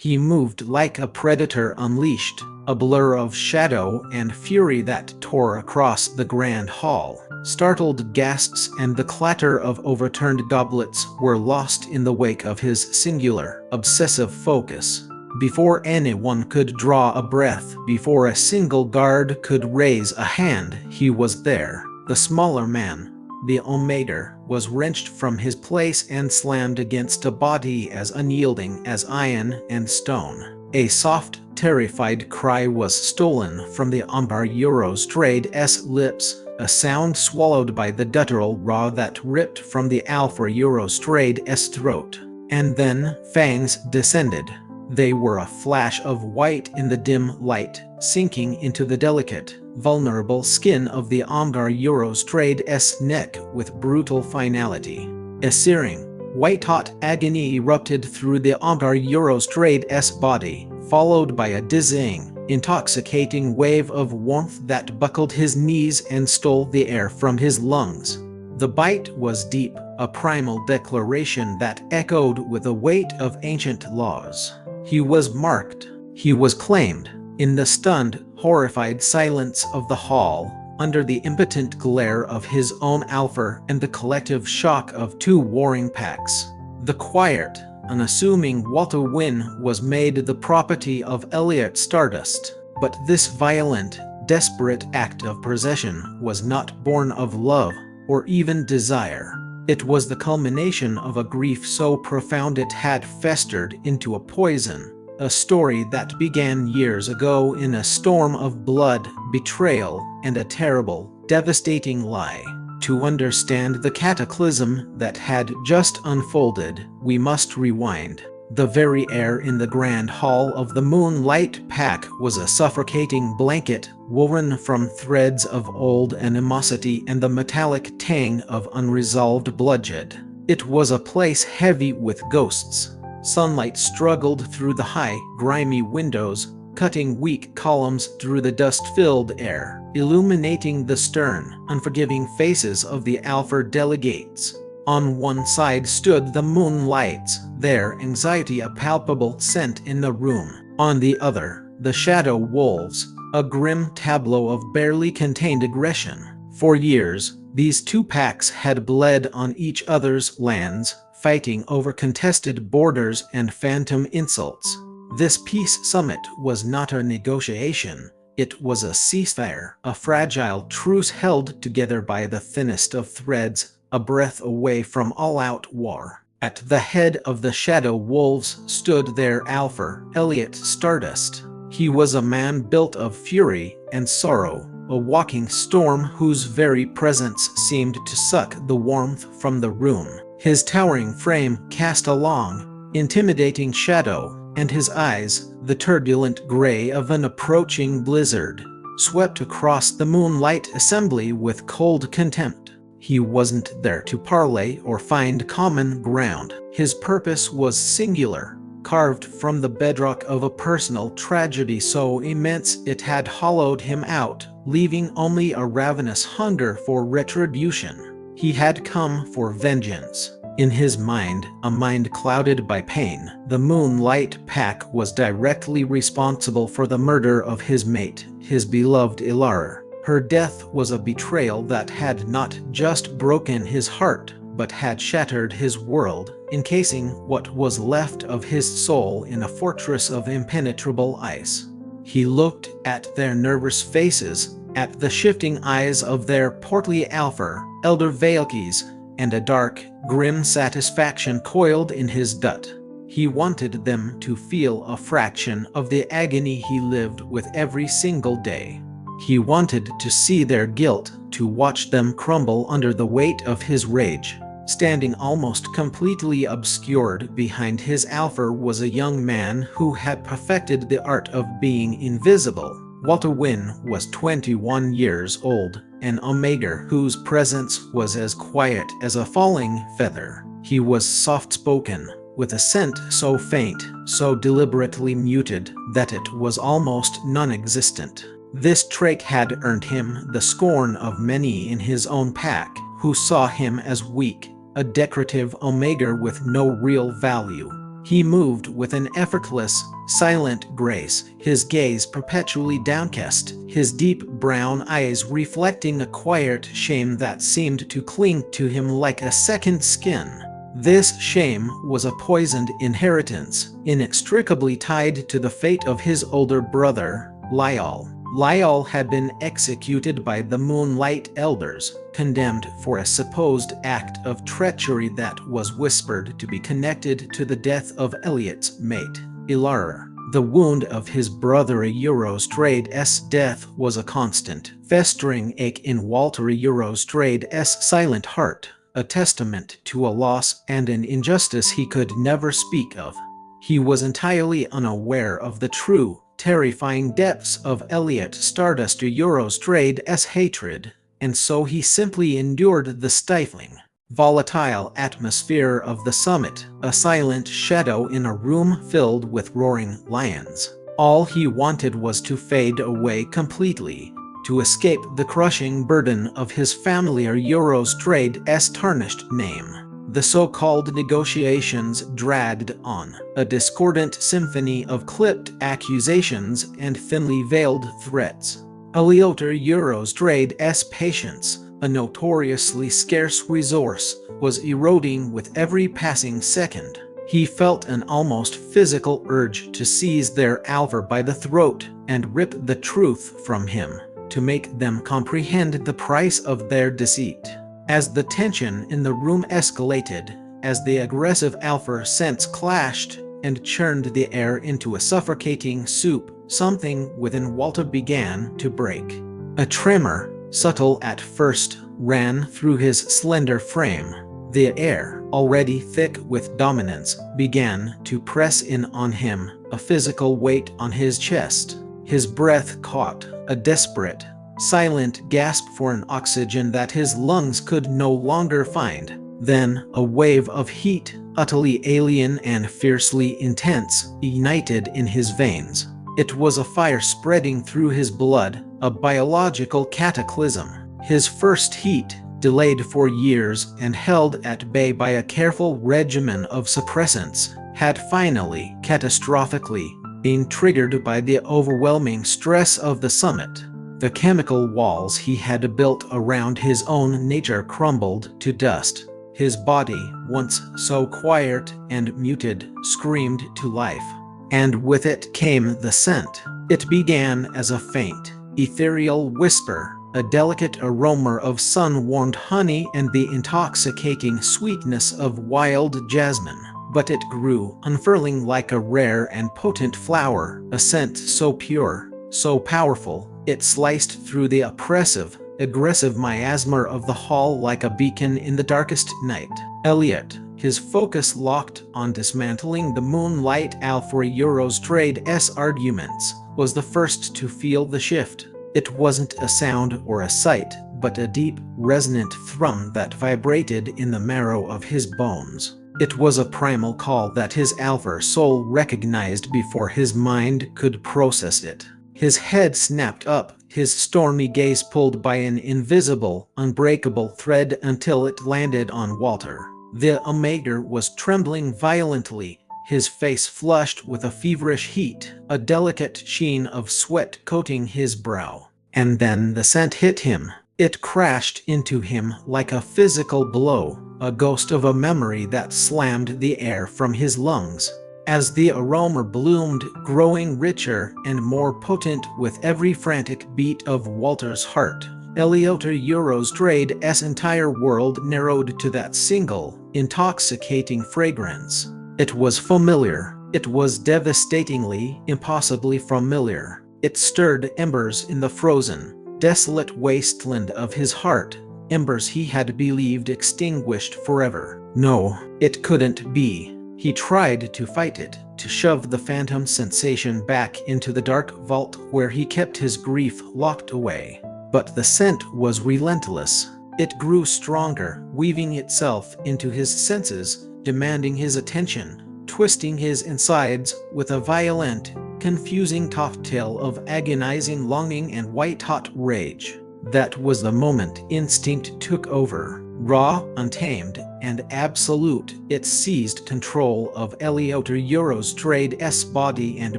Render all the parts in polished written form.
He moved like a predator unleashed, a blur of shadow and fury that tore across the grand hall. Startled gasps and the clatter of overturned goblets were lost in the wake of his singular, obsessive focus. Before anyone could draw a breath, before a single guard could raise a hand, he was there. The smaller man, the Omega, was wrenched from his place and slammed against a body as unyielding as iron and stone. A soft, terrified cry was stolen from the Ambar Eurostrade's lips, a sound swallowed by the guttural roar that ripped from the Alpha Eurostrade's throat. And then fangs descended. They were a flash of white in the dim light, sinking into the delicate, vulnerable skin of the Ambar Eurostrade's neck with brutal finality. A searing, white-hot agony erupted through the Ambar Eurostrade's body, followed by a dizzying, intoxicating wave of warmth that buckled his knees and stole the air from his lungs. The bite was deep, a primal declaration that echoed with the weight of ancient laws. He was marked. He was claimed. In the stunned, horrified silence of the hall, under the impotent glare of his own Alpha and the collective shock of two warring packs, the quiet, unassuming Walter Wynne was made the property of Elliot Stardust. But this violent, desperate act of possession was not born of love or even desire. It was the culmination of a grief so profound it had festered into a poison, a story that began years ago in a storm of blood, betrayal, and a terrible, devastating lie. To understand the cataclysm that had just unfolded, we must rewind. The very air in the grand hall of the Moonlight Pack was a suffocating blanket woven from threads of old animosity and the metallic tang of unresolved bloodshed. It was a place heavy with ghosts. Sunlight struggled through the high, grimy windows, cutting weak columns through the dust-filled air, illuminating the stern, unforgiving faces of the Alpha delegates. On one side stood the Moonlights, their anxiety a palpable scent in the room. On the other, the Shadow Wolves, a grim tableau of barely contained aggression. For years, these two packs had bled on each other's lands, fighting over contested borders and phantom insults. This peace summit was not a negotiation. It was a ceasefire, a fragile truce held together by the thinnest of threads, a breath away from all-out war. At the head of the Shadow Wolves stood their Alpha, Elliot Stardust. He was a man built of fury and sorrow, a walking storm whose very presence seemed to suck the warmth from the room. His towering frame cast a long, intimidating shadow, and his eyes, the turbulent gray of an approaching blizzard, swept across the Moonlight Assembly with cold contempt. He wasn't there to parley or find common ground. His purpose was singular, carved from the bedrock of a personal tragedy so immense it had hollowed him out, leaving only a ravenous hunger for retribution. He had come for vengeance. In his mind, a mind clouded by pain, the Moonlight Pack was directly responsible for the murder of his mate, his beloved Ilara. Her death was a betrayal that had not just broken his heart, but had shattered his world, encasing what was left of his soul in a fortress of impenetrable ice. He looked at their nervous faces, at the shifting eyes of their portly Alpha, Elder Valkys, and a dark, grim satisfaction coiled in his gut. He wanted them to feel a fraction of the agony he lived with every single day. He wanted to see their guilt, to watch them crumble under the weight of his rage. Standing almost completely obscured behind his Alpha was a young man who had perfected the art of being invisible. Walter Wynne was 21 years old, an Omega whose presence was as quiet as a falling feather. He was soft-spoken, with a scent so faint, so deliberately muted, that it was almost non-existent. This trait had earned him the scorn of many in his own pack, who saw him as weak, a decorative Omega with no real value. He moved with an effortless, silent grace, his gaze perpetually downcast, his deep brown eyes reflecting a quiet shame that seemed to cling to him like a second skin. This shame was a poisoned inheritance, inextricably tied to the fate of his older brother, Lyall. Lyall had been executed by the Moonlight Elders, condemned for a supposed act of treachery that was whispered to be connected to the death of Elliot's mate, Ilara. The wound of his brother Eurostrade's death was a constant, festering ache in Walter Eurostrade's silent heart, a testament to a loss and an injustice he could never speak of. He was entirely unaware of the true, terrifying depths of Elliot Stardust Eurostrade's hatred, and so he simply endured the stifling, volatile atmosphere of the summit, a silent shadow in a room filled with roaring lions. All he wanted was to fade away completely, to escape the crushing burden of his familiar Eurostrade's tarnished name. The so-called negotiations dragged on, a discordant symphony of clipped accusations and thinly veiled threats. Eliotar Eurostrade's patience, a notoriously scarce resource, was eroding with every passing second. He felt an almost physical urge to seize their Alvar by the throat and rip the truth from him, to make them comprehend the price of their deceit. As the tension in the room escalated, as the aggressive Alvar scents clashed and churned the air into a suffocating soup, something within Walter began to break. A tremor, subtle at first, ran through his slender frame. The air, already thick with dominance, began to press in on him, a physical weight on his chest. His breath caught, a desperate, silent gasp for an oxygen that his lungs could no longer find. Then, a wave of heat, utterly alien and fiercely intense, ignited in his veins. It was a fire spreading through his blood, a biological cataclysm. His first heat, delayed for years and held at bay by a careful regimen of suppressants, had finally, catastrophically, been triggered by the overwhelming stress of the summit. The chemical walls he had built around his own nature crumbled to dust. His body, once so quiet and muted, screamed to life. And with it came the scent. It began as a faint, ethereal whisper, a delicate aroma of sun-warmed honey and the intoxicating sweetness of wild jasmine. But it grew, unfurling like a rare and potent flower, a scent so pure, so powerful, it sliced through the oppressive, aggressive miasma of the hall like a beacon in the darkest night. Elliot, his focus locked on dismantling the Moonlight Alvar Eurostrade's arguments, was the first to feel the shift. It wasn't a sound or a sight, but a deep, resonant thrum that vibrated in the marrow of his bones. It was a primal call that his Alvar soul recognized before his mind could process it. His head snapped up, his stormy gaze pulled by an invisible, unbreakable thread until it landed on Walter. The Omega was trembling violently, his face flushed with a feverish heat, a delicate sheen of sweat coating his brow. And then the scent hit him. It crashed into him like a physical blow, a ghost of a memory that slammed the air from his lungs. As the aroma bloomed, growing richer and more potent with every frantic beat of Walter's heart, Eliotar Eurostrade's entire world narrowed to that single, intoxicating fragrance. It was familiar. It was devastatingly, impossibly familiar. It stirred embers in the frozen, desolate wasteland of his heart, embers he had believed extinguished forever. No, it couldn't be. He tried to fight it, to shove the phantom sensation back into the dark vault where he kept his grief locked away. But the scent was relentless. It grew stronger, weaving itself into his senses, demanding his attention, twisting his insides with a violent, confusing cocktail of agonizing longing and white-hot rage. That was the moment instinct took over. Raw, untamed, and absolute, it seized control of Eleotor Eurostrade's body and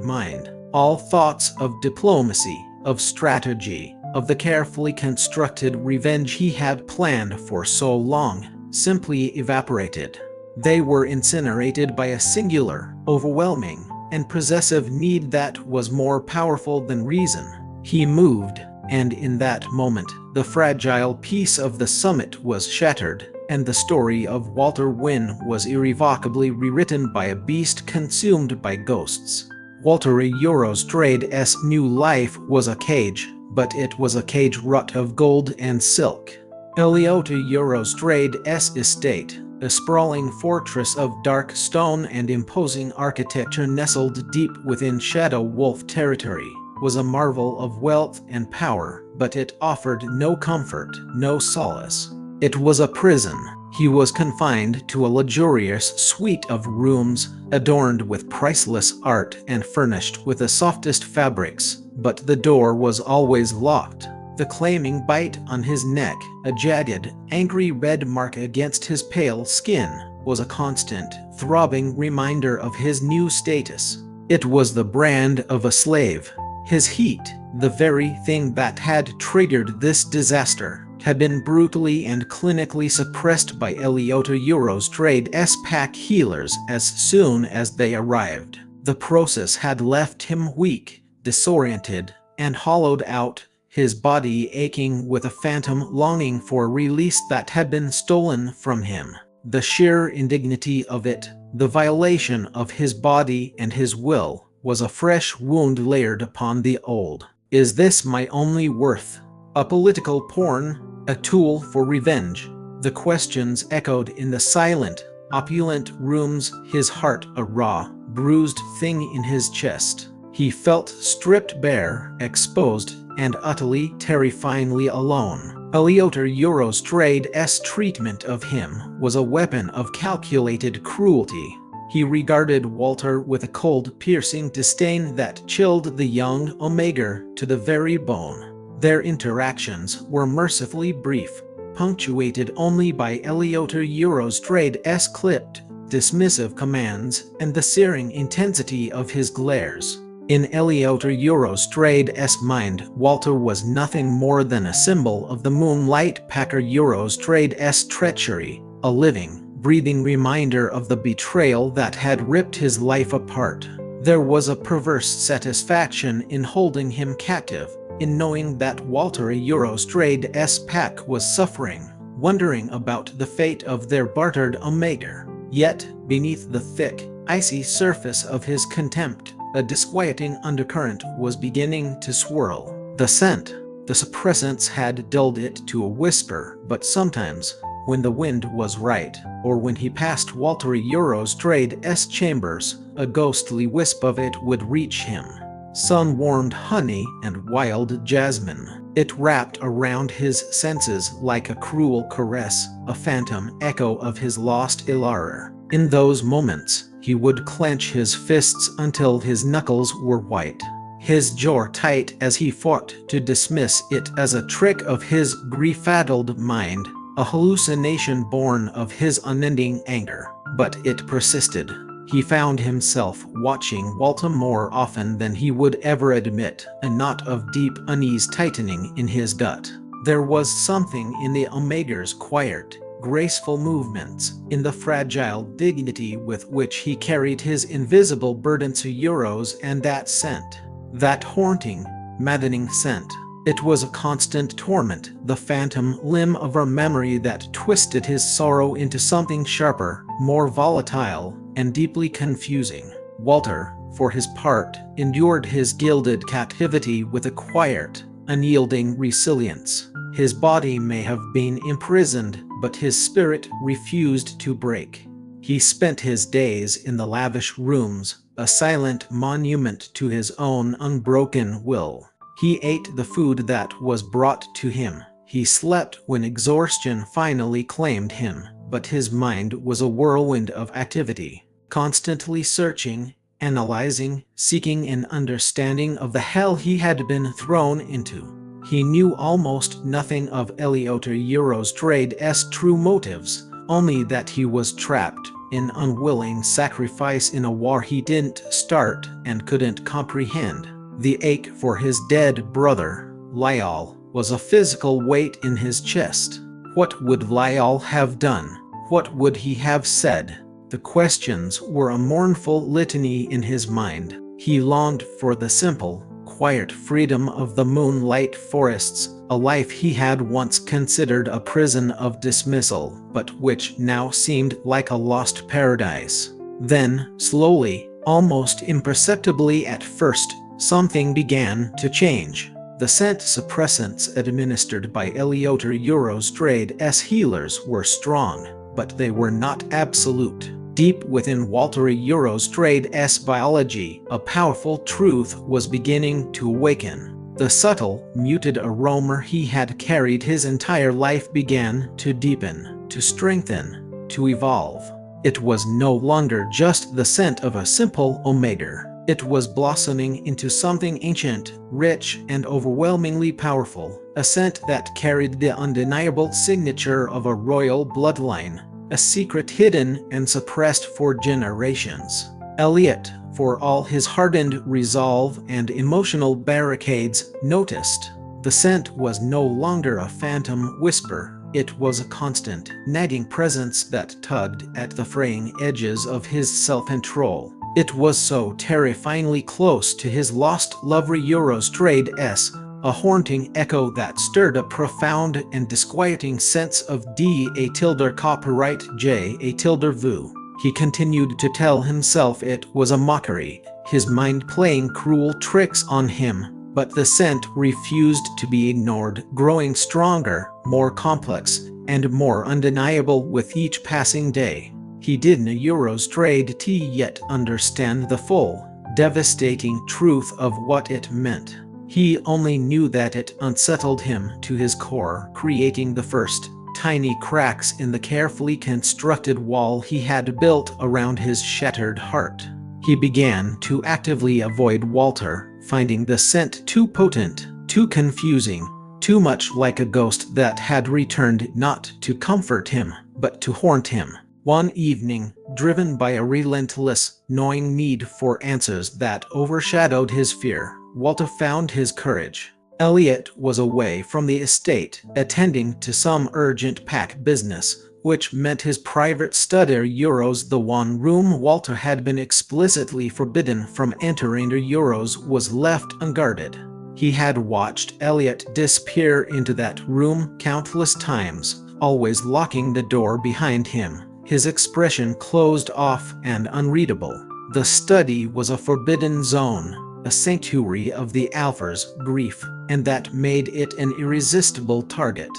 mind. All thoughts of diplomacy, of strategy, of the carefully constructed revenge he had planned for so long, simply evaporated. They were incinerated by a singular, overwhelming, and possessive need that was more powerful than reason. He moved, and in that moment, the fragile peace of the summit was shattered, and the story of Walter Wynne was irrevocably rewritten by a beast consumed by ghosts. Walter Eurostrade's new life was a cage, but it was a cage wrought of gold and silk. Eleotor Eurostrade's estate, a sprawling fortress of dark stone and imposing architecture nestled deep within Shadow Wolf territory, was a marvel of wealth and power, but it offered no comfort, no solace. It was a prison. He was confined to a luxurious suite of rooms, adorned with priceless art and furnished with the softest fabrics, but the door was always locked. The claiming bite on his neck, a jagged, angry red mark against his pale skin, was a constant, throbbing reminder of his new status. It was the brand of a slave. His heat, the very thing that had triggered this disaster, had been brutally and clinically suppressed by Eleotor Eurostrade's pack healers as soon as they arrived. The process had left him weak, disoriented, and hollowed out, his body aching with a phantom longing for release that had been stolen from him. The sheer indignity of it, the violation of his body and his will, was a fresh wound layered upon the old. Is this my only worth? A political pawn? A tool for revenge? The questions echoed in the silent, opulent rooms, his heart a raw, bruised thing in his chest. He felt stripped bare, exposed, and utterly, terrifyingly alone. Eleotor Eurostrade's treatment of him was a weapon of calculated cruelty. He regarded Walter with a cold, piercing disdain that chilled the young Omega to the very bone. Their interactions were mercifully brief, punctuated only by Eleotor Eurostrade's clipped, dismissive commands and the searing intensity of his glares. In Eleotor Eurostrade's mind, Walter was nothing more than a symbol of the Moonlight Packer Eurostrade's treachery, a living, breathing reminder of the betrayal that had ripped his life apart. There was a perverse satisfaction in holding him captive, in knowing that Walter Eurostrade's pack was suffering, wondering about the fate of their bartered Omega. Yet, beneath the thick, icy surface of his contempt, a disquieting undercurrent was beginning to swirl. The scent, the suppressants had dulled it to a whisper, but sometimes, when the wind was right, or when he passed Walter Eurostrade's chambers, a ghostly wisp of it would reach him. Sun-warmed honey and wild jasmine. It wrapped around his senses like a cruel caress, a phantom echo of his lost Ilara. In those moments, he would clench his fists until his knuckles were white, his jaw tight as he fought to dismiss it as a trick of his grief-addled mind, a hallucination born of his unending anger. But it persisted. He found himself watching Walter more often than he would ever admit, a knot of deep unease tightening in his gut. There was something in the Omega's quiet, graceful movements, in the fragile dignity with which he carried his invisible burden to Euros, and that scent. That haunting, maddening scent. It was a constant torment, the phantom limb of a memory that twisted his sorrow into something sharper, more volatile, and deeply confusing. Walter, for his part, endured his gilded captivity with a quiet, unyielding resilience. His body may have been imprisoned, but his spirit refused to break. He spent his days in the lavish rooms, a silent monument to his own unbroken will. He ate the food that was brought to him. He slept when exhaustion finally claimed him, but his mind was a whirlwind of activity, constantly searching, analyzing, seeking an understanding of the hell he had been thrown into. He knew almost nothing of Eliotor Eurostrade's true motives, only that he was trapped in unwilling sacrifice in a war he didn't start and couldn't comprehend. The ache for his dead brother, Lyall, was a physical weight in his chest. What would Lyall have done? What would he have said? The questions were a mournful litany in his mind. He longed for the simple, quiet freedom of the moonlight forests, a life he had once considered a prison of dismissal, but which now seemed like a lost paradise. Then, slowly, almost imperceptibly at first, something began to change. The scent suppressants administered by Eliotor Eurostrade's healers were strong, but they were not absolute. Deep within Walter Eurostrade's biology, a powerful truth was beginning to awaken. The subtle, muted aroma he had carried his entire life began to deepen, to strengthen, to evolve. It was no longer just the scent of a simple omega. It was blossoming into something ancient, rich, and overwhelmingly powerful, a scent that carried the undeniable signature of a royal bloodline, a secret hidden and suppressed for generations. Elliot, for all his hardened resolve and emotional barricades, noticed. The scent was no longer a phantom whisper. It was a constant, nagging presence that tugged at the fraying edges of his self-control. It was so terrifyingly close to his lost lover Eurostrade's, a haunting echo that stirred a profound and disquieting sense of copyright J.vu. He continued to tell himself it was a mockery, his mind playing cruel tricks on him, but the scent refused to be ignored, growing stronger, more complex, and more undeniable with each passing day. He didn't Eurostrade yet understand the full, devastating truth of what it meant. He only knew that it unsettled him to his core, creating the first tiny cracks in the carefully constructed wall he had built around his shattered heart. He began to actively avoid Walter, finding the scent too potent, too confusing, too much like a ghost that had returned not to comfort him, but to haunt him. One evening, driven by a relentless, gnawing need for answers that overshadowed his fear, Walter found his courage. Elliot was away from the estate, attending to some urgent pack business, which meant his private study the one room Walter had been explicitly forbidden from entering was left unguarded. He had watched Elliot disappear into that room countless times, always locking the door behind him, his expression closed off and unreadable. The study was a forbidden zone, a sanctuary of the Alpha's grief, and that made it an irresistible target.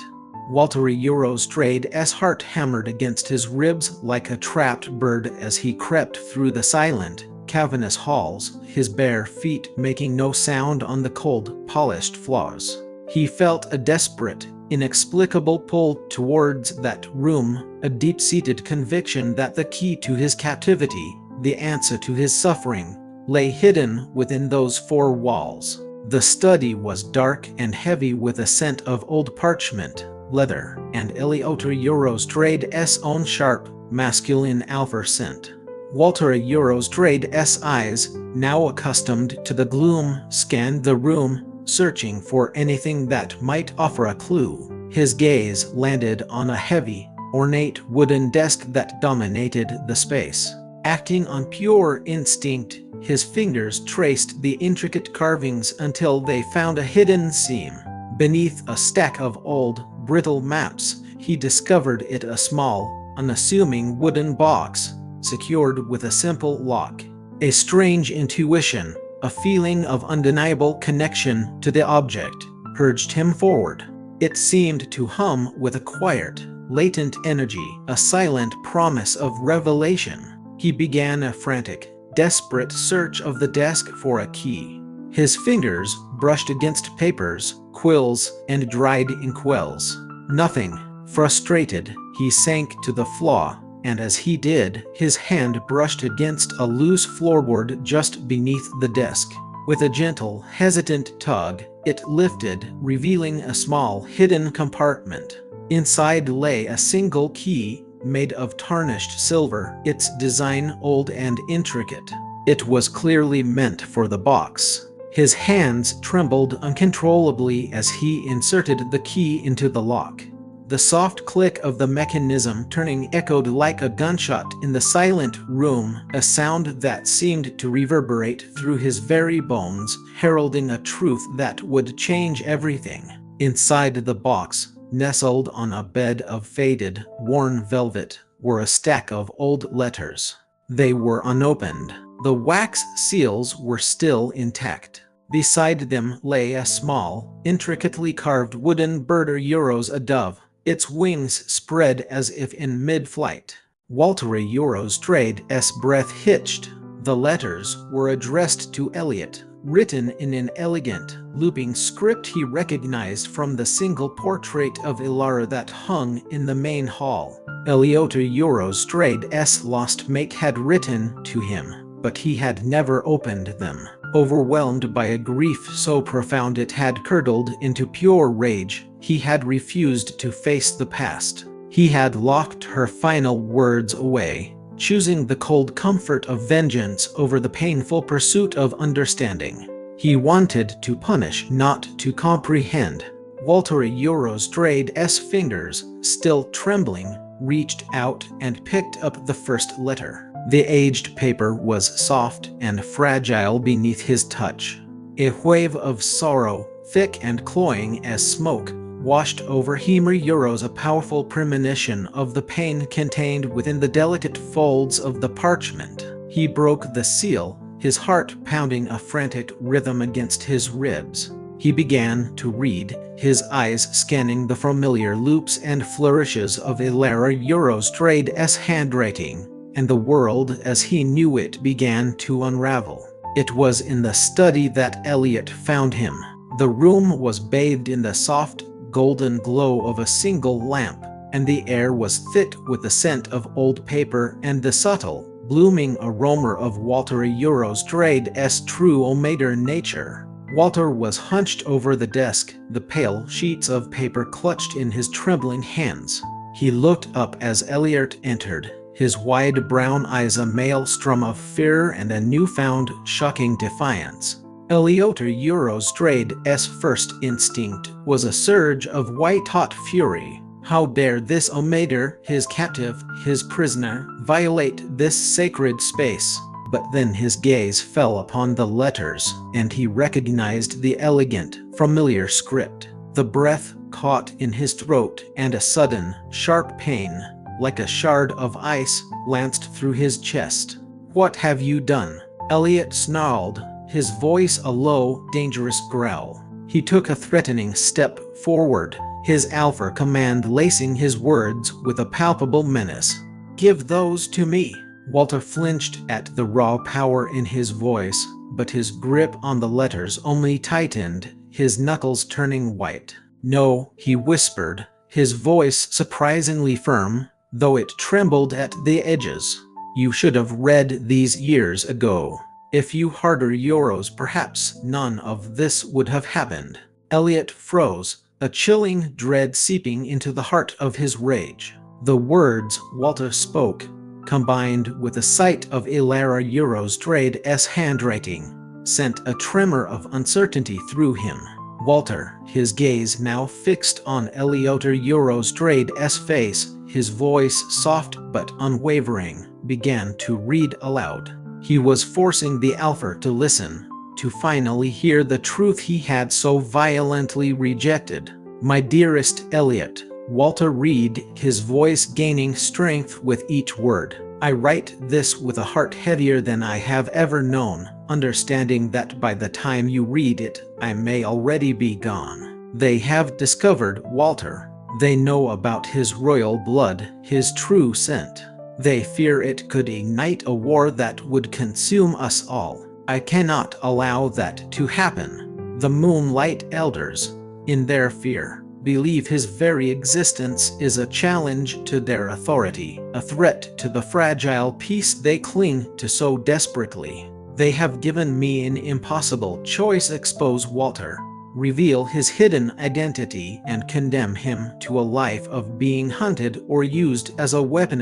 Walter Eurostrade's heart hammered against his ribs like a trapped bird as he crept through the silent, cavernous halls, his bare feet making no sound on the cold, polished floors. He felt a desperate, inexplicable pull towards that room, a deep-seated conviction that the key to his captivity, the answer to his suffering, lay hidden within those four walls. The study was dark and heavy with a scent of old parchment, leather, and Eliotor Eurostrade's own sharp, masculine alpha scent. Walter Eurostrade's eyes, now accustomed to the gloom, scanned the room, searching for anything that might offer a clue. His gaze landed on a heavy, ornate wooden desk that dominated the space. Acting on pure instinct, his fingers traced the intricate carvings until they found a hidden seam. Beneath a stack of old, brittle maps, he discovered it a small, unassuming wooden box, secured with a simple lock. A strange intuition, a feeling of undeniable connection to the object, urged him forward. It seemed to hum with a quiet, latent energy, a silent promise of revelation. He began a frantic, desperate search of the desk for a key. His fingers brushed against papers, quills, and dried inkwells. Nothing. Frustrated, he sank to the floor, and as he did, his hand brushed against a loose floorboard just beneath the desk. With a gentle, hesitant tug, it lifted, revealing a small, hidden compartment. Inside lay a single key, made of tarnished silver, its design old and intricate. It was clearly meant for the box. His hands trembled uncontrollably as he inserted the key into the lock. The soft click of the mechanism turning echoed like a gunshot in the silent room, a sound that seemed to reverberate through his very bones, heralding a truth that would change everything. Inside the box, nestled on a bed of faded, worn velvet, were a stack of old letters. They were unopened. The wax seals were still intact. Beside them lay a small, intricately carved wooden bird, a dove, its wings spread as if in mid-flight. Walter Eurostrade's breath hitched. The letters were addressed to Elliot, written in an elegant, looping script he recognized from the single portrait of Ilara that hung in the main hall. Elliot Eurostrade's lost mate had written to him, but he had never opened them. Overwhelmed by a grief so profound it had curdled into pure rage, he had refused to face the past. He had locked her final words away, choosing the cold comfort of vengeance over the painful pursuit of understanding. He wanted to punish, not to comprehend. Walter Eurostrade's fingers, still trembling, reached out and picked up the first letter. The aged paper was soft and fragile beneath his touch. A wave of sorrow, thick and cloying as smoke, washed over him, a powerful premonition of the pain contained within the delicate folds of the parchment. He broke the seal, his heart pounding a frantic rhythm against his ribs. He began to read, his eyes scanning the familiar loops and flourishes of Ilara Eurostrade's handwriting, and the world as he knew it began to unravel. It was in the study that Elliot found him. The room was bathed in the soft, golden glow of a single lamp, and the air was thick with the scent of old paper and the subtle, blooming aroma of Walter Eurostrade's true mater nature. Walter was hunched over the desk, the pale sheets of paper clutched in his trembling hands. He looked up as Elliot entered, his wide brown eyes a maelstrom of fear and a newfound, shocking defiance. Elliot Eurostrade's first instinct was a surge of white-hot fury. How dare this mater, his captive, his prisoner, violate this sacred space? But then his gaze fell upon the letters, and he recognized the elegant, familiar script. The breath caught in his throat, and a sudden, sharp pain, like a shard of ice, lanced through his chest. "What have you done?" Elliot snarled, his voice a low, dangerous growl. He took a threatening step forward, his alpha command lacing his words with a palpable menace. "Give those to me." Walter flinched at the raw power in his voice, but his grip on the letters only tightened, his knuckles turning white. "No," he whispered, his voice surprisingly firm, though it trembled at the edges. "You should have read these years ago. If you harder Euros, perhaps none of this would have happened." Elliot froze, a chilling dread seeping into the heart of his rage. The words Walter spoke, combined with the sight of Ilara Eurostrade's handwriting, sent a tremor of uncertainty through him. Walter, his gaze now fixed on Elliot Eurostrade's face, his voice soft but unwavering, began to read aloud. He was forcing the alpha to listen, to finally hear the truth he had so violently rejected. "My dearest Elliot," Walter read, his voice gaining strength with each word. "I write this with a heart heavier than I have ever known, understanding that by the time you read it, I may already be gone. They have discovered Walter. They know about his royal blood, his true scent. They fear it could ignite a war that would consume us all. I cannot allow that to happen. The Moonlight Elders, in their fear, believe his very existence is a challenge to their authority, a threat to the fragile peace they cling to so desperately. They have given me an impossible choice: expose Walter, reveal his hidden identity, and condemn him to a life of being hunted or used as a weapon,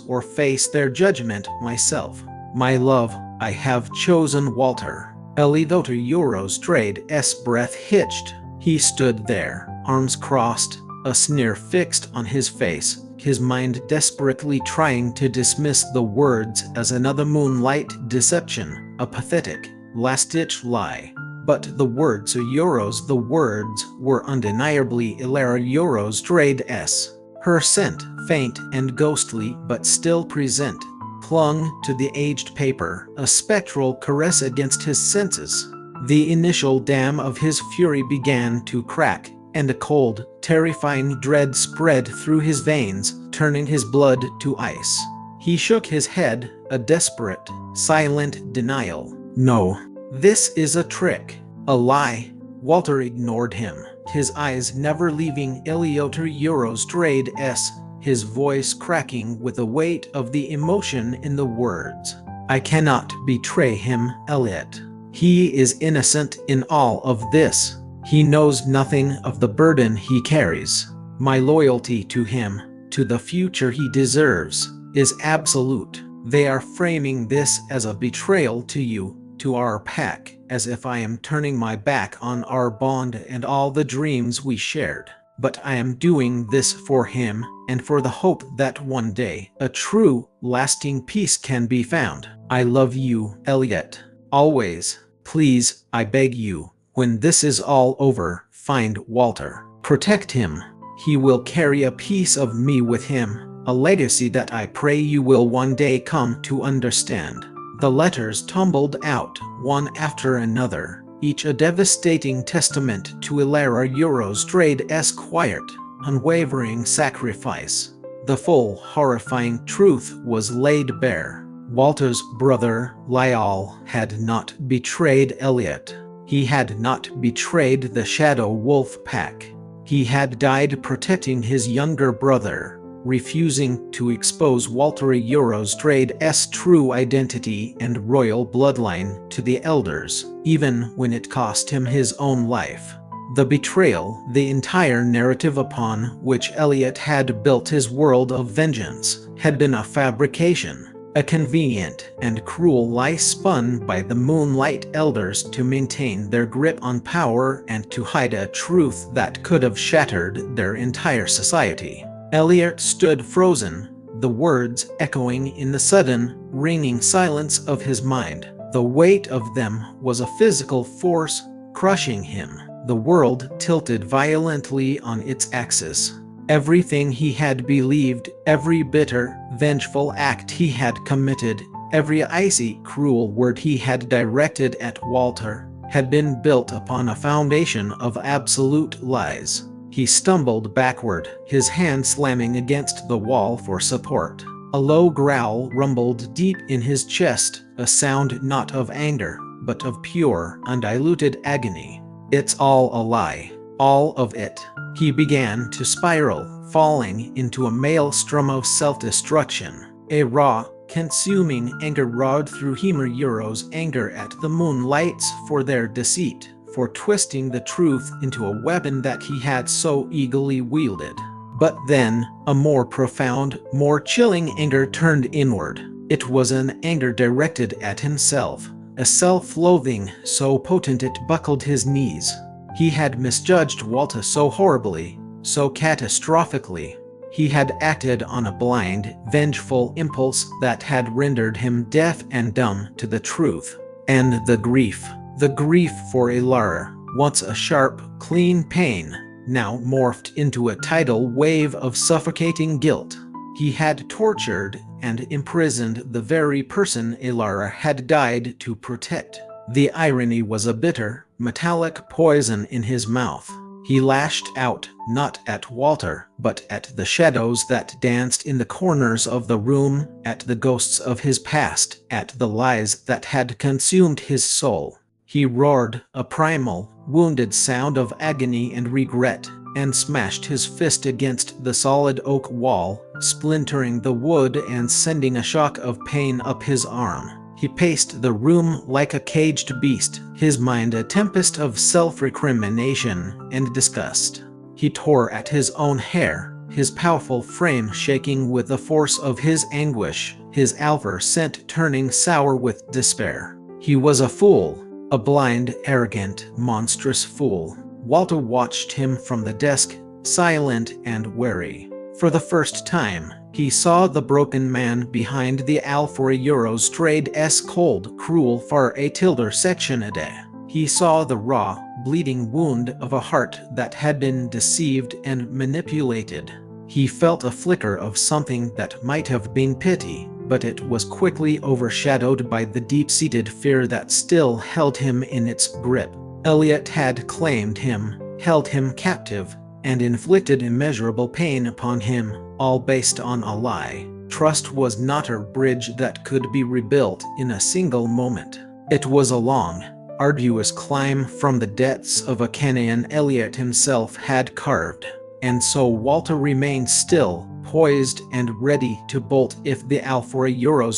or face their judgment myself. My love, I have chosen Walter. Eleuthero's breath hitched. He stood there, arms crossed, a sneer fixed on his face, his mind desperately trying to dismiss the words as another moonlight deception, a pathetic, last-ditch lie. But the words were undeniably Eleuthero's. Her scent, faint and ghostly but still present, clung to the aged paper, a spectral caress against his senses. The initial dam of his fury began to crack, and a cold, terrifying dread spread through his veins, turning his blood to ice. He shook his head, a desperate, silent denial. No, this is a trick, a lie. Walter ignored him, his eyes never leaving Eleuthero's, his voice cracking with the weight of the emotion in the words. I cannot betray him, Elliot. He is innocent in all of this. He knows nothing of the burden he carries. My loyalty to him, to the future he deserves, is absolute. They are framing this as a betrayal to you, to our pack, as if I am turning my back on our bond and all the dreams we shared. But I am doing this for him, and for the hope that one day a true, lasting peace can be found. I love you, Elliot. Always. Please, I beg you, when this is all over, find Walter. Protect him. He will carry a piece of me with him, a legacy that I pray you will one day come to understand. The letters tumbled out, one after another, each a devastating testament to Eleuthero's quiet, unwavering sacrifice. The full, horrifying truth was laid bare. Walter's brother, Lyall, had not betrayed Elliot. He had not betrayed the Shadow Wolf Pack. He had died protecting his younger brother, refusing to expose Eleuthero's true identity and royal bloodline to the elders, even when it cost him his own life. The betrayal, the entire narrative upon which Elliot had built his world of vengeance, had been a fabrication, a convenient and cruel lie spun by the Moonlight Elders to maintain their grip on power and to hide a truth that could have shattered their entire society. Elliot stood frozen, the words echoing in the sudden, ringing silence of his mind. The weight of them was a physical force, crushing him. The world tilted violently on its axis. Everything he had believed, every bitter, vengeful act he had committed, every icy, cruel word he had directed at Walter, had been built upon a foundation of absolute lies. He stumbled backward, his hand slamming against the wall for support. A low growl rumbled deep in his chest, a sound not of anger, but of pure, undiluted agony. It's all a lie. All of it. He began to spiral, falling into a maelstrom of self-destruction. A raw, consuming anger roared through Eleuthero's anger at the Moonlights for their deceit, for twisting the truth into a weapon that he had so eagerly wielded. But then, a more profound, more chilling anger turned inward. It was an anger directed at himself, a self-loathing so potent it buckled his knees. He had misjudged Walter so horribly, so catastrophically. He had acted on a blind, vengeful impulse that had rendered him deaf and dumb to the truth. And the grief for Elara, once a sharp, clean pain, now morphed into a tidal wave of suffocating guilt. He had tortured and imprisoned the very person Elara had died to protect. The irony was a bitter, metallic poison in his mouth. He lashed out, not at Walter, but at the shadows that danced in the corners of the room, at the ghosts of his past, at the lies that had consumed his soul. He roared, a primal, wounded sound of agony and regret, and smashed his fist against the solid oak wall, splintering the wood and sending a shock of pain up his arm. He paced the room like a caged beast, his mind a tempest of self-recrimination and disgust. He tore at his own hair, his powerful frame shaking with the force of his anguish, his alpha scent turning sour with despair. He was a fool, a blind, arrogant, monstrous fool. Walter watched him from the desk, silent and wary. For the first time, he saw the broken man behind the Alpha Trade's cold, cruel far a tilde section a day. He saw the raw, bleeding wound of a heart that had been deceived and manipulated. He felt a flicker of something that might have been pity, but it was quickly overshadowed by the deep-seated fear that still held him in its grip. Elliot had claimed him, held him captive, and inflicted immeasurable pain upon him, all based on a lie. Trust was not a bridge that could be rebuilt in a single moment. It was a long, arduous climb from the depths of a canyon Elliot himself had carved. And so Walter remained still, poised and ready to bolt if the Alpha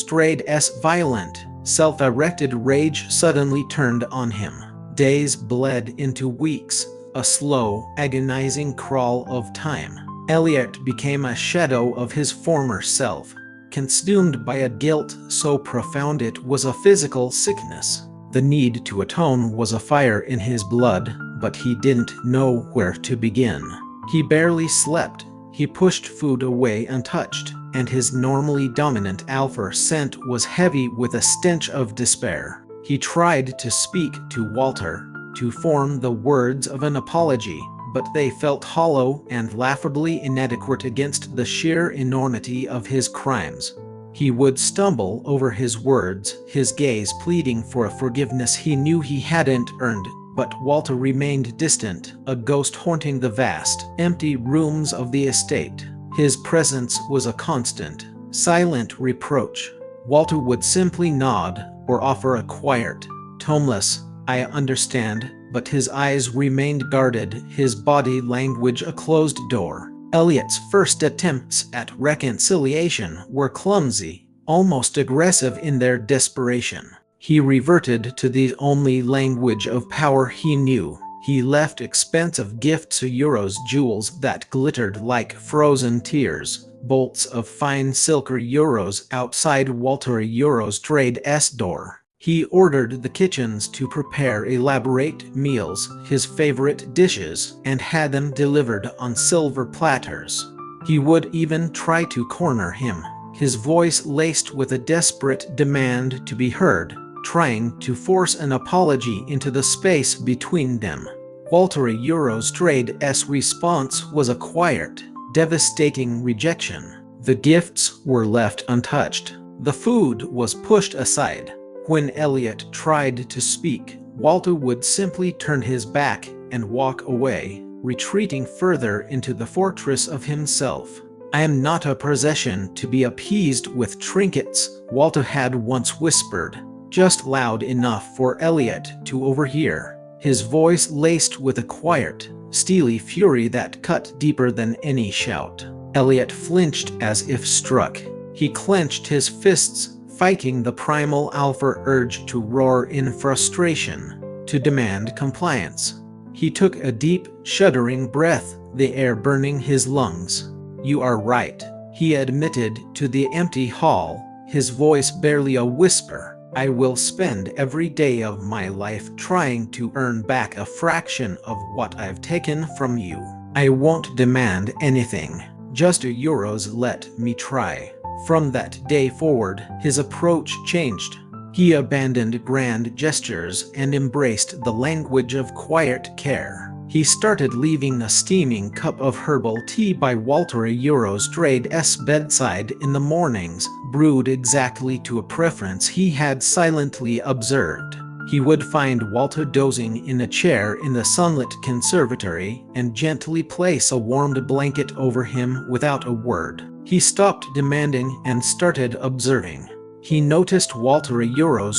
Trade's violent, self-erected rage suddenly turned on him. Days bled into weeks, a slow, agonizing crawl of time. Elliot became a shadow of his former self, consumed by a guilt so profound it was a physical sickness. The need to atone was a fire in his blood, but he didn't know where to begin. He barely slept, he pushed food away untouched, and his normally dominant alpha scent was heavy with a stench of despair. He tried to speak to Walter, to form the words of an apology, but they felt hollow and laughably inadequate against the sheer enormity of his crimes. He would stumble over his words, his gaze pleading for a forgiveness he knew he hadn't earned. But Walter remained distant, a ghost haunting the vast, empty rooms of the estate. His presence was a constant, silent reproach. Walter would simply nod, or offer a quiet, toneless, "I understand," but his eyes remained guarded, his body language a closed door. Elliot's first attempts at reconciliation were clumsy, almost aggressive in their desperation. He reverted to the only language of power he knew. He left expensive gifts, jewels that glittered like frozen tears, bolts of fine silk outside Walter Trade's door. He ordered the kitchens to prepare elaborate meals, his favorite dishes, and had them delivered on silver platters. He would even try to corner him, his voice laced with a desperate demand to be heard, trying to force an apology into the space between them. Walter Trade's response was a quiet, devastating rejection. The gifts were left untouched. The food was pushed aside. When Elliot tried to speak, Walter would simply turn his back and walk away, retreating further into the fortress of himself. "I am not a possession to be appeased with trinkets," Walter had once whispered, just loud enough for Elliot to overhear, his voice laced with a quiet, steely fury that cut deeper than any shout. Elliot flinched as if struck. He clenched his fists, fighting the primal alpha urge to roar in frustration, to demand compliance. He took a deep, shuddering breath, the air burning his lungs. "You are right," he admitted to the empty hall, his voice barely a whisper. "I will spend every day of my life trying to earn back a fraction of what I've taken from you. I won't demand anything, just euros, let me try." From that day forward, his approach changed. He abandoned grand gestures and embraced the language of quiet care. He started leaving a steaming cup of herbal tea by Walter Trade's bedside in the mornings, brewed exactly to a preference he had silently observed. He would find Walter dozing in a chair in the sunlit conservatory and gently place a warmed blanket over him without a word. He stopped demanding and started observing. He noticed Walter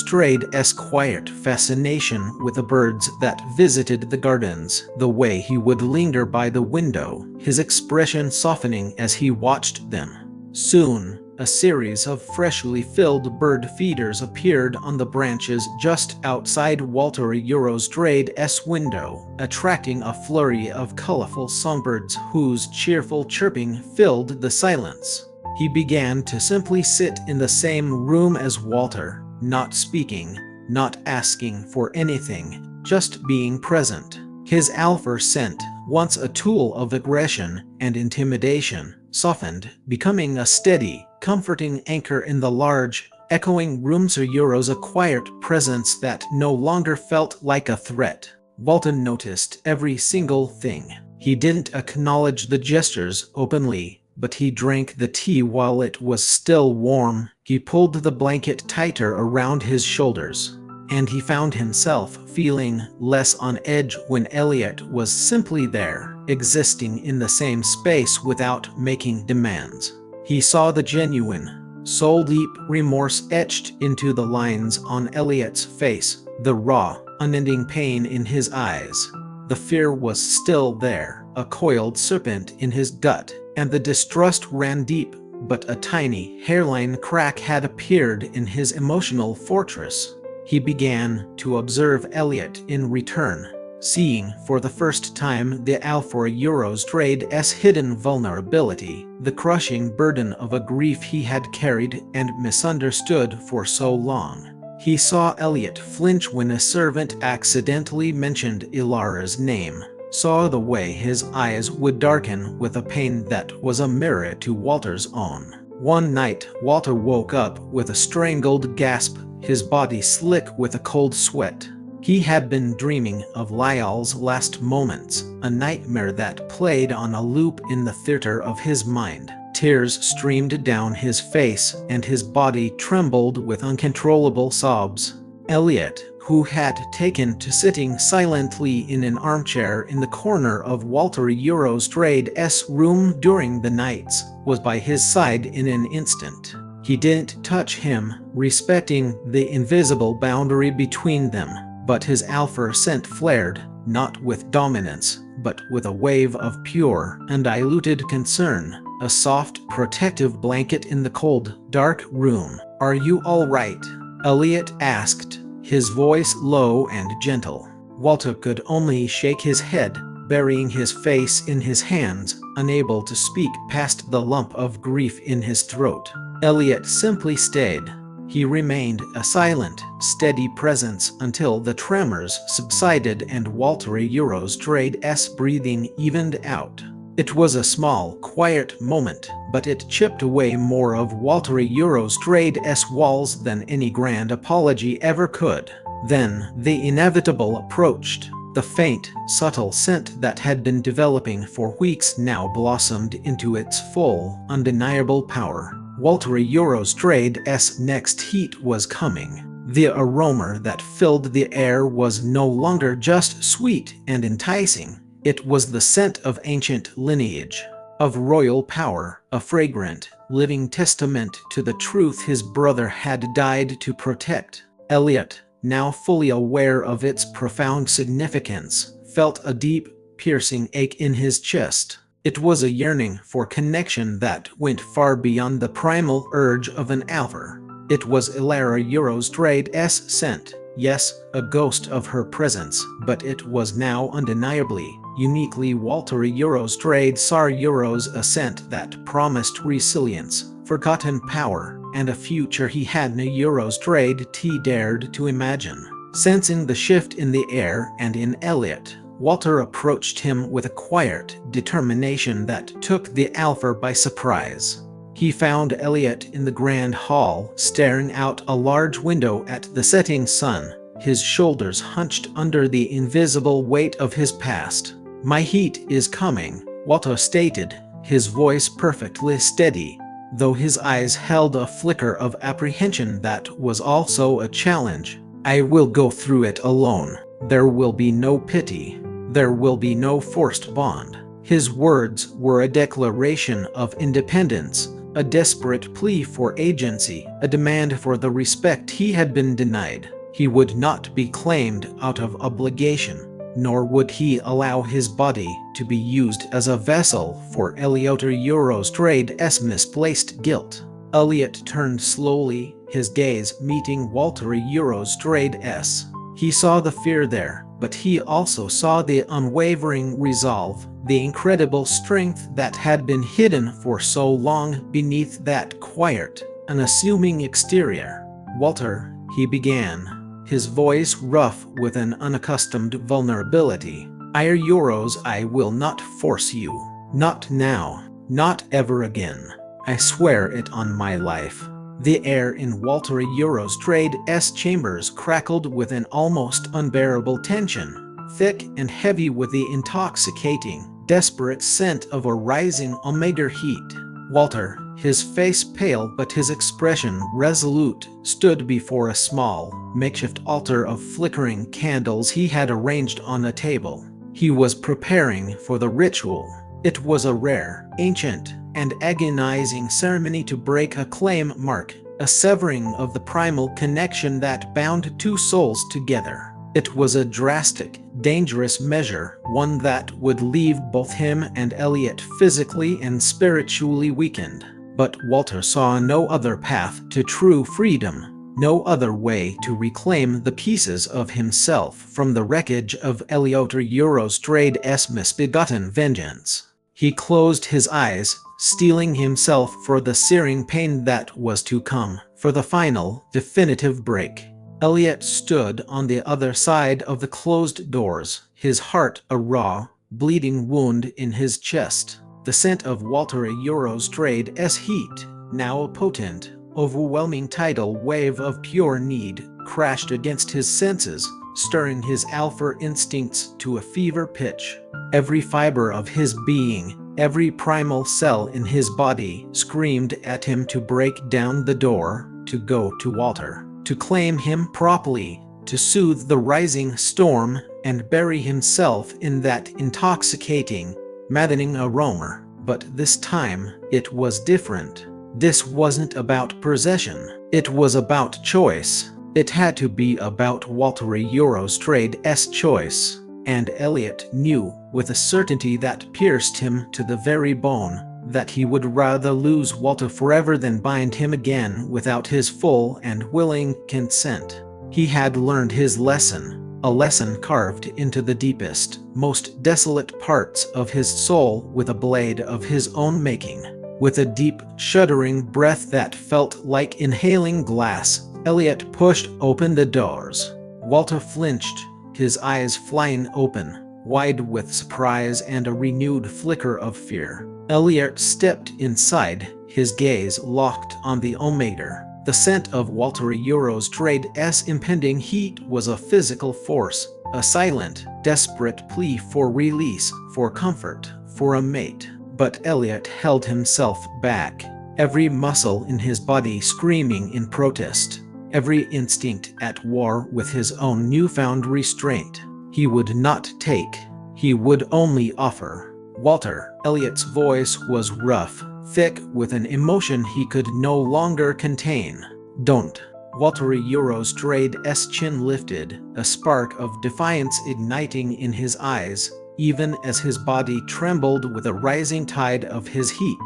Trade's quiet fascination with the birds that visited the gardens, the way he would linger by the window, his expression softening as he watched them. Soon, A series of freshly filled bird feeders appeared on the branches just outside Walter Eurostrade's window, attracting a flurry of colorful songbirds whose cheerful chirping filled the silence. He began to simply sit in the same room as Walter, not speaking, not asking for anything, just being present. His alpha scent, once a tool of aggression and intimidation, softened, becoming a steady, comforting anchor in the large, echoing room. Euro's a quiet presence that no longer felt like a threat. Walton noticed every single thing. He didn't acknowledge the gestures openly, but he drank the tea while it was still warm. He pulled the blanket tighter around his shoulders, and he found himself feeling less on edge when Elliot was simply there, existing in the same space without making demands. He saw the genuine, soul-deep remorse etched into the lines on Elliot's face, the raw, unending pain in his eyes. The fear was still there, a coiled serpent in his gut, and the distrust ran deep, but a tiny hairline crack had appeared in his emotional fortress. He began to observe Elliot in return, seeing for the first time the Alpha Eurostrade's hidden vulnerability, the crushing burden of a grief he had carried and misunderstood for so long. He saw Elliot flinch when a servant accidentally mentioned Ilara's name, saw the way his eyes would darken with a pain that was a mirror to Walter's own. One night, Walter woke up with a strangled gasp, his body slick with a cold sweat. He had been dreaming of Lyall's last moments, a nightmare that played on a loop in the theater of his mind. Tears streamed down his face, and his body trembled with uncontrollable sobs. Elliot, who had taken to sitting silently in an armchair in the corner of Walter Eurostrade's room during the nights, was by his side in an instant. He didn't touch him, respecting the invisible boundary between them, but his alpha scent flared, not with dominance, but with a wave of pure, undiluted concern, a soft, protective blanket in the cold, dark room. "Are you all right?" Elliot asked, his voice low and gentle. Walter could only shake his head, burying his face in his hands, unable to speak past the lump of grief in his throat. Elliot simply stayed. He remained a silent, steady presence until the tremors subsided and Walter Eurostrade's breathing evened out. It was a small, quiet moment, but it chipped away more of Walter Eurostrade's walls than any grand apology ever could. Then, the inevitable approached. The faint, subtle scent that had been developing for weeks now blossomed into its full, undeniable power. Walter Eurostrade's next heat was coming. The aroma that filled the air was no longer just sweet and enticing. It was the scent of ancient lineage, of royal power, a fragrant, living testament to the truth his brother had died to protect. Elliot, now fully aware of its profound significance, felt a deep, piercing ache in his chest. It was a yearning for connection that went far beyond the primal urge of an alpha. It was Ilara Eurostrade's scent, yes, a ghost of her presence, but it was now undeniably, uniquely Walter Eurostrade Sar Euro's a scent that promised resilience, forgotten power, and a future he hadn't Eurostrade dared to imagine. Sensing the shift in the air and in Elliot, Walter approached him with a quiet determination that took the alpha by surprise. He found Elliot in the grand hall, staring out a large window at the setting sun, his shoulders hunched under the invisible weight of his past. "My heat is coming," Walter stated, his voice perfectly steady, though his eyes held a flicker of apprehension that was also a challenge. "I will go through it alone. There will be no pity. There will be no forced bond." His words were a declaration of independence, a desperate plea for agency, a demand for the respect he had been denied. He would not be claimed out of obligation, nor would he allow his body to be used as a vessel for Elliot Eurostrade's misplaced guilt. Elliot turned slowly, his gaze meeting Walter Eurostrade's. He saw the fear there, but he also saw the unwavering resolve, the incredible strength that had been hidden for so long beneath that quiet, unassuming exterior. "Walter," he began, his voice rough with an unaccustomed vulnerability. I will not force you. Not now. Not ever again. I swear it on my life." The air in Walter Eurostrade's chambers crackled with an almost unbearable tension, thick and heavy with the intoxicating, desperate scent of a rising omega heat. Walter, his face pale but his expression resolute, stood before a small, makeshift altar of flickering candles he had arranged on a table. He was preparing for the ritual. It was a rare, ancient, and agonizing ceremony to break a claim mark, a severing of the primal connection that bound two souls together. It was a drastic, dangerous measure, one that would leave both him and Elliot physically and spiritually weakened. But Walter saw no other path to true freedom. No other way to reclaim the pieces of himself from the wreckage of Elliot Eurostrade's misbegotten vengeance. He closed his eyes, steeling himself for the searing pain that was to come, for the final, definitive break. Elliot stood on the other side of the closed doors, his heart a raw, bleeding wound in his chest. The scent of Walter Eurostrade's heat, now a potent, overwhelming tidal wave of pure need, crashed against his senses, stirring his alpha instincts to a fever pitch. Every fiber of his being, every primal cell in his body screamed at him to break down the door, to go to Walter, to claim him properly, to soothe the rising storm and bury himself in that intoxicating, maddening aroma. But this time, it was different. This wasn't about possession. It was about choice. It had to be about Walter Eurostrade's choice. And Elliot knew, with a certainty that pierced him to the very bone, that he would rather lose Walter forever than bind him again without his full and willing consent. He had learned his lesson, a lesson carved into the deepest, most desolate parts of his soul with a blade of his own making. With a deep, shuddering breath that felt like inhaling glass, Elliot pushed open the doors. Walter flinched, his eyes flying open, wide with surprise and a renewed flicker of fear. Elliot stepped inside, his gaze locked on the omega. The scent of Walter Eurostrade's impending heat was a physical force, a silent, desperate plea for release, for comfort, for a mate. But Elliot held himself back, every muscle in his body screaming in protest, every instinct at war with his own newfound restraint. He would not take. He would only offer. "Walter," Elliot's voice was rough, thick with an emotion he could no longer contain. "Don't." Walter Eurostrade's chin lifted, a spark of defiance igniting in his eyes, even as his body trembled with a rising tide of his heat.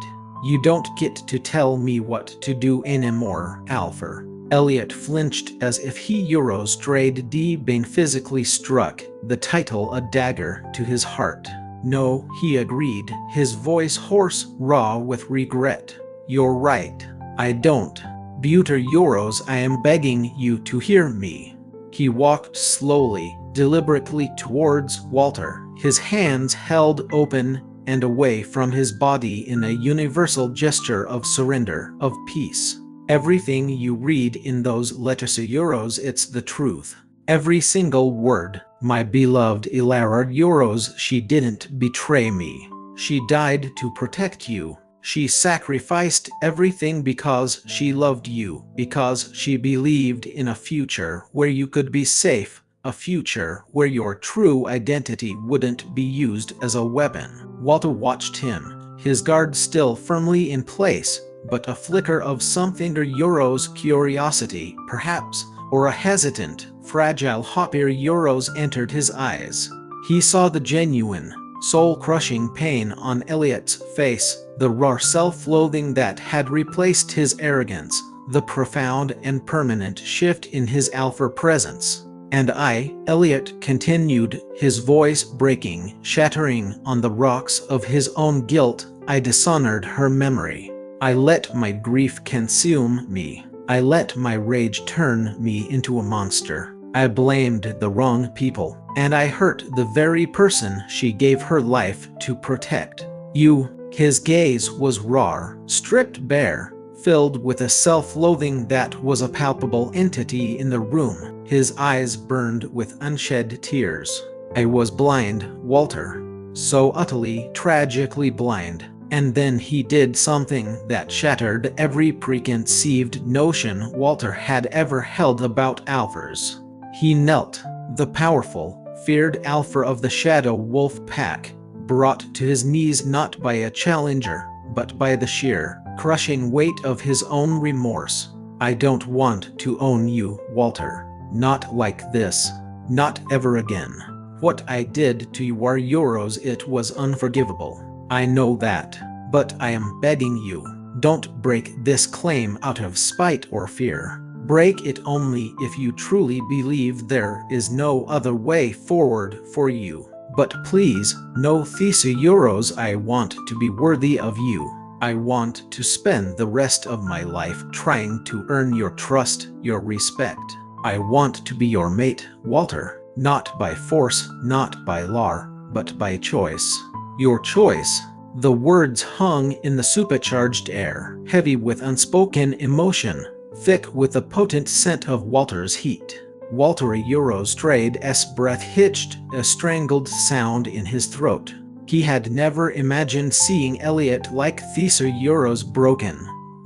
"You don't get to tell me what to do anymore, Alpha." Elliot flinched as if he Eurostrade been physically struck, the title a dagger to his heart. "No," he agreed, his voice hoarse, raw with regret. "You're right. I don't. Buter Euros, I am begging you to hear me." He walked slowly, deliberately towards Walter, his hands held open and away from his body in a universal gesture of surrender, of peace. "Everything you read in those letters Euros, it's the truth. Every single word. My beloved Ilara Euros, she didn't betray me. She died to protect you. She sacrificed everything because she loved you, because she believed in a future where you could be safe, a future where your true identity wouldn't be used as a weapon." Walter watched him, his guard still firmly in place, but a flicker of something Euros curiosity, perhaps, or a hesitant, fragile hope Euros entered his eyes. He saw the genuine, soul-crushing pain on Elliot's face, the raw self-loathing that had replaced his arrogance, the profound and permanent shift in his alpha presence. "And I," Elliot continued, his voice breaking, shattering on the rocks of his own guilt, "I dishonored her memory. I let my grief consume me. I let my rage turn me into a monster. I blamed the wrong people, and I hurt the very person she gave her life to protect. You." His gaze was raw, stripped bare, filled with a self-loathing that was a palpable entity in the room. His eyes burned with unshed tears. "I was blind, Walter. So utterly, tragically blind. And then he did something that shattered every preconceived notion Walter had ever held about alphas. He knelt, the powerful, feared alpha of the Shadow Wolf Pack, brought to his knees not by a challenger, but by the sheer, crushing weight of his own remorse. "I don't want to own you, Walter. Not like this. Not ever again. What I did to you are yours. It was unforgivable. I know that. But I am begging you, don't break this claim out of spite or fear. Break it only if you truly believe there is no other way forward for you. But please, no Thesaurus. I want to be worthy of you. I want to spend the rest of my life trying to earn your trust, your respect. I want to be your mate, Walter, not by force, not by law, but by choice. Your choice." The words hung in the supercharged air, heavy with unspoken emotion, thick with the potent scent of Walter's heat. Walter Eurostrade's breath hitched, a strangled sound in his throat. He had never imagined seeing Elliot like Thesaurus, broken,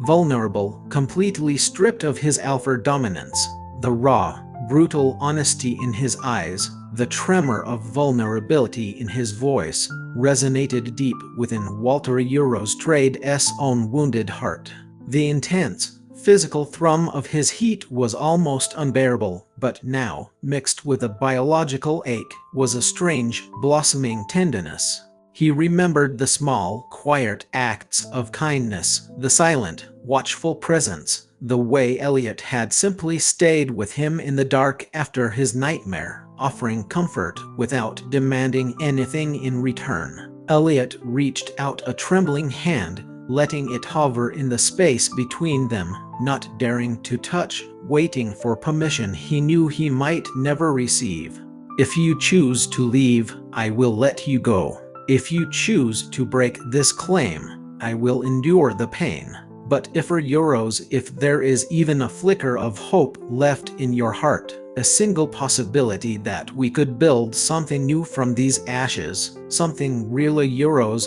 vulnerable, completely stripped of his alpha dominance. The raw, brutal honesty in his eyes, the tremor of vulnerability in his voice, resonated deep within Walter Eurostrade's own wounded heart. The intense, physical thrum of his heat was almost unbearable, but now, mixed with a biological ache, was a strange, blossoming tenderness. He remembered the small, quiet acts of kindness, the silent, watchful presence, the way Elliot had simply stayed with him in the dark after his nightmare, offering comfort without demanding anything in return. Elliot reached out a trembling hand, letting it hover in the space between them, not daring to touch, waiting for permission he knew he might never receive. "If you choose to leave, I will let you go. If you choose to break this claim, I will endure the pain. But if there is even a flicker of hope left in your heart, a single possibility that we could build something new from these ashes, something real,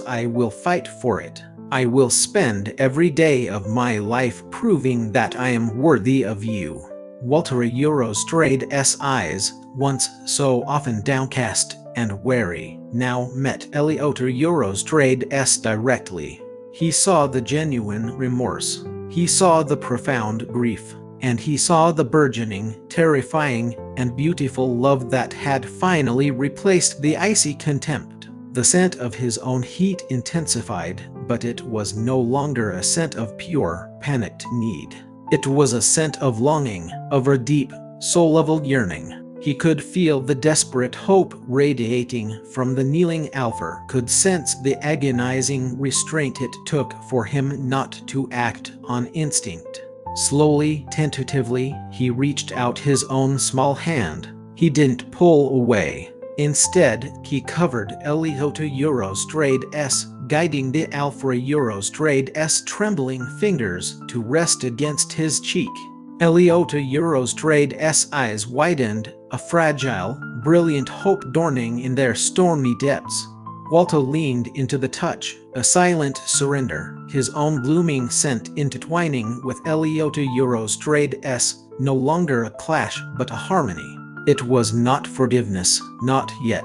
I will fight for it. I will spend every day of my life proving that I am worthy of you." Walter Eurostrade's eyes, once so often downcast and wary, now met Elliot Eurostrade's directly. He saw the genuine remorse. He saw the profound grief. And he saw the burgeoning, terrifying, and beautiful love that had finally replaced the icy contempt. The scent of his own heat intensified, but it was no longer a scent of pure, panicked need. It was a scent of longing, of a deep, soul-level yearning. He could feel the desperate hope radiating from the kneeling alpha, could sense the agonizing restraint it took for him not to act on instinct. Slowly, tentatively, he reached out his own small hand. He didn't pull away. Instead, he covered Elliot Eurostrade's, guiding the alpha Eurostrade's trembling fingers to rest against his cheek. Elliot Eurostrade's eyes widened, a fragile, brilliant hope dawning in their stormy depths. Walter leaned into the touch, a silent surrender, his own blooming scent intertwining with Elliot Eurostrade's, no longer a clash but a harmony. It was not forgiveness, not yet.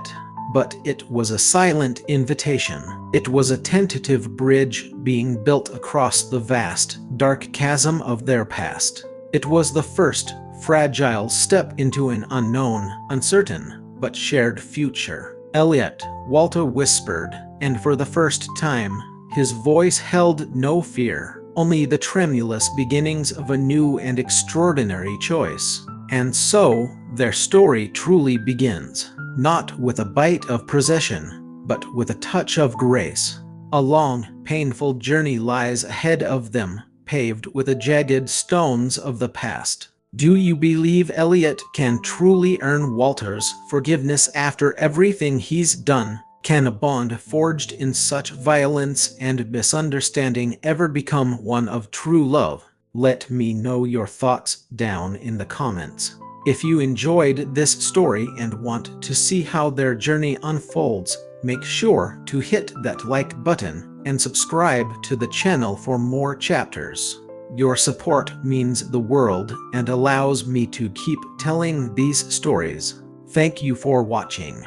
But it was a silent invitation. It was a tentative bridge being built across the vast, dark chasm of their past. It was the first, fragile step into an unknown, uncertain, but shared future. Elliot, Walter whispered, and for the first time, his voice held no fear, only the tremulous beginnings of a new and extraordinary choice. And so, their story truly begins, not with a bite of precision, but with a touch of grace. A long, painful journey lies ahead of them, paved with the jagged stones of the past. Do you believe Elliot can truly earn Walter's forgiveness after everything he's done? Can a bond forged in such violence and misunderstanding ever become one of true love? Let me know your thoughts down in the comments. If you enjoyed this story and want to see how their journey unfolds, make sure to hit that like button and subscribe to the channel for more chapters. Your support means the world and allows me to keep telling these stories. Thank you for watching.